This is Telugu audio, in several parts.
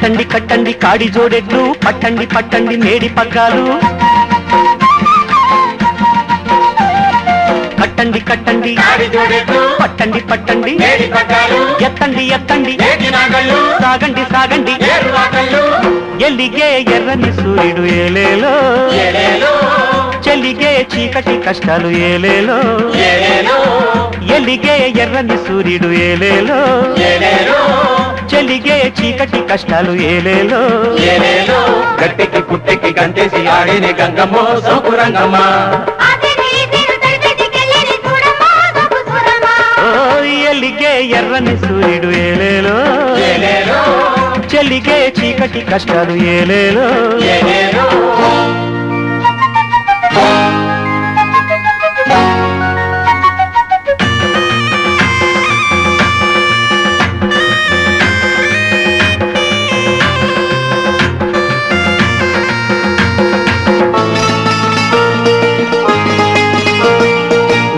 కట్టండి కట్టండి కాడి జోడెట్లు, పట్టండి పట్టండి మేడి పగ్గాలు. కట్టండి కట్టండి కాడి జోడెట్లు, పట్టండి పట్టండి మేడి పగ్గాలు. ఎత్తండి ఎత్తండి ఏటి నాగళ్ళు, సాగండి సాగండి ఏరు వాకళ్ళు. ఎల్లిగే ఎర్రని సూర్యుడు ఏలేలో, ఏలేలో చెల్లిగే చీకటి కష్టాలు ఏలేలో. ఏలేలో ఎల్లిగే ఎర్రని సూర్యుడు ఏలేలో, ఏలేలో చెల్లిగే చీకటి కష్టాలు ఏలేలో. ఏలేలో గట్టికి పుట్టికి గంటేసి ఆడిని గంగమ్మో సోకురంగమ్మ. ఎల్లిగే ఎర్రని సూర్యుడు ఏలేలో, ఏలేలో చెల్లిగే చీకటి కష్టాలు ఏలేలో. ఏలేలో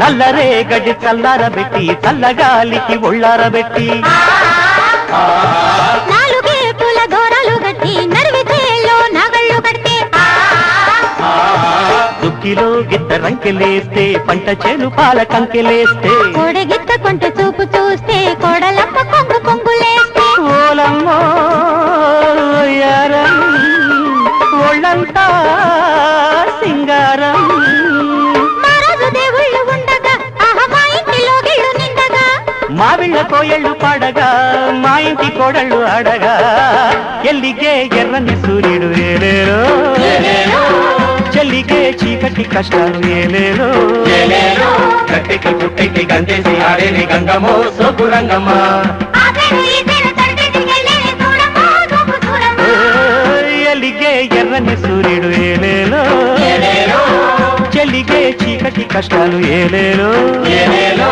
నల్లరే గడ్డి చల్లారబెట్టి, చల్లగాలికి ఒళ్ళారబెట్టి, నాలుగే పూల దూరాలు గట్టి, నడివితేలో నాగళ్ళు కడితే, దుక్కిలో గిత్త రంకెలేస్తే, పంట చేను పాల కంకెలేస్తే, కోడగిత్త కొంట చూపు చూస్తే, కోడలమ్మ కొంగు కొంగులేస్తే, ఓలమ్మో యారం ఒళ్ళంతా సింగారం. మహారాజు దేవుళ్ళు ఉండగా, ఆహా మా ఇంటిలో గిళ్ళు నిండగా, మావిళ్ళ కోయళ్ళు పాడగా, మా ఇంటి కోడళ్ళు ఆడగా, ఎల్లిగే ఎర్రని సూర్యుడు ఏలేలో, చెల్లిగే చీకటి కష్టాలు ఏలేలో. ఏలేలో గట్టికి పుట్టికి గంటేసి ఆడిని గంగమ్మో సోకురంగమ్మ. ఎల్లిగే ఎర్రని సూర్యుడు ఏలేలో, ఏలేలో చెల్లిగే చీకటి కష్టాలు ఏలేలో. ఏలేలో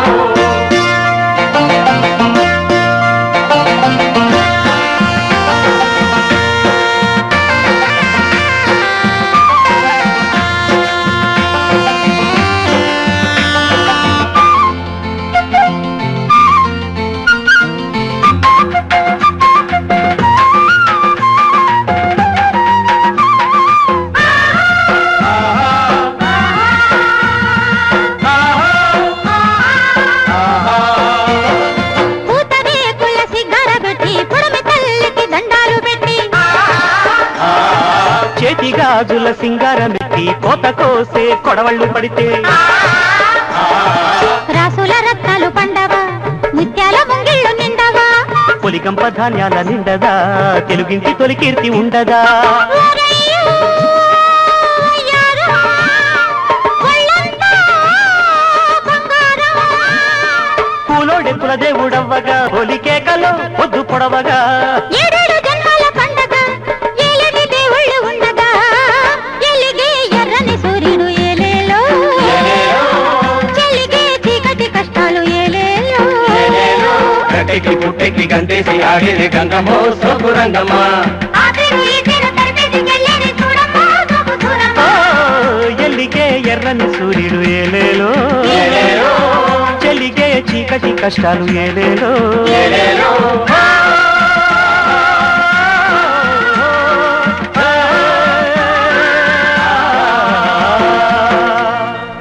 గాజుల సింగారమెత్తి, కోత కోసే కొడవళ్ళు పడితే, రాసుల రత్నాలు పండవా, ముత్యాల ముంగిళ్ళు నిండవా, పొలిగంప ధాన్యాల నిండదా, తెలుగింటి తొలి కీర్తి ఉండదా. పూలోడెక్కుల దేవుడవ్వగా, ఒలికేకలో పొద్దు పొడవగా, సూర్యుడు ఏలేలో, చెల్లిగే చీకటి కష్టాలు ఏలేలో. గట్టికి పుట్టికి గంటేసి ఆడిని గంగమ్మో సోకురంగమ్మ. ఎల్లిగే ఎర్రని సూర్యుడు ఏలేలో, చెల్లిగే చీకటి కష్టాలు ఏలేలో.